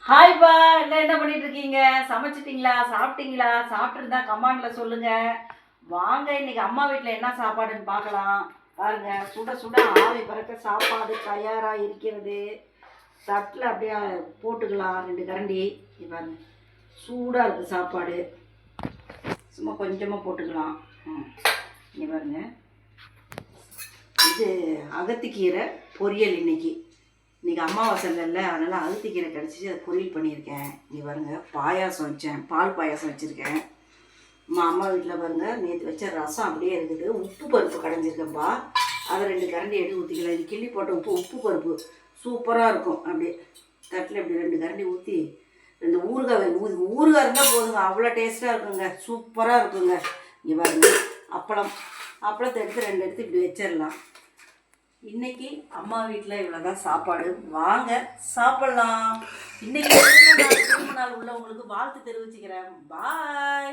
ஹாய்ப்பா, எல்லாம் என்ன பண்ணிட்டு இருக்கீங்க? சமைச்சிட்டீங்களா? சாப்பிட்டீங்களா? சாப்பிட்டுருந்தா கமெண்ட்ல சொல்லுங்க. வாங்க இன்னைக்கு அம்மா வீட்டில் என்ன சாப்பாடுன்னு பார்க்கலாம். பாருங்க, சுட சுட ஆவி பறக்க சாப்பாடு தயாரா இருக்கிறது. தட்டில் அப்படியே போட்டுக்கலாம் 2 கரண்டி. பாருங்க, சூடாக இருக்குது சாப்பாடு. சும்மா கொஞ்சமாக போட்டுக்கலாம். இங்கே பாருங்க, இது அகத்திக்கீரை பொரியல் இன்னைக்கு அமாவாசை இல்லைல்ல, அதனால் அகத்திக்கீரை கிடச்சிச்சு, அதை பொரியல் பண்ணியிருக்கேன். இங்கே பாருங்க, பாயாசம் வச்சேன், பால் பாயாசம் வச்சுருக்கேன். அம்மா வீட்டில் பாருங்கள், நேற்று வச்ச ரசம் அப்படியே இருக்குது. உப்பு பருப்பு கடைஞ்சிருக்கேன்ப்பா, அதை 2 கரண்டி எடுத்து ஊற்றிக்கலாம். இது கிள்ளி போட்ட உப்பு பருப்பு சூப்பராக இருக்கும். அப்படியே தட்டில் இப்படி 2 கரண்டி ஊற்றி 2 ஊறுகாய் ஊறுகாய் இருந்தால் போதுங்க, அவ்வளோ டேஸ்ட்டாக இருக்குங்க, சூப்பராக இருக்குங்க. இங்கே பாருங்க, அப்பளத்தை எடுத்து 2 எடுத்து இப்படி வச்சிடலாம். இன்னைக்கு அம்மா வீட்டில் இவ்வளோதான் சாப்பாடு. வாங்க சாப்பிட்லாம். இன்னைக்கு திரும்ப நாள் உள்ளவங்களுக்கு வாழ்த்து தெரிவிச்சுக்கிறேன். பாய்.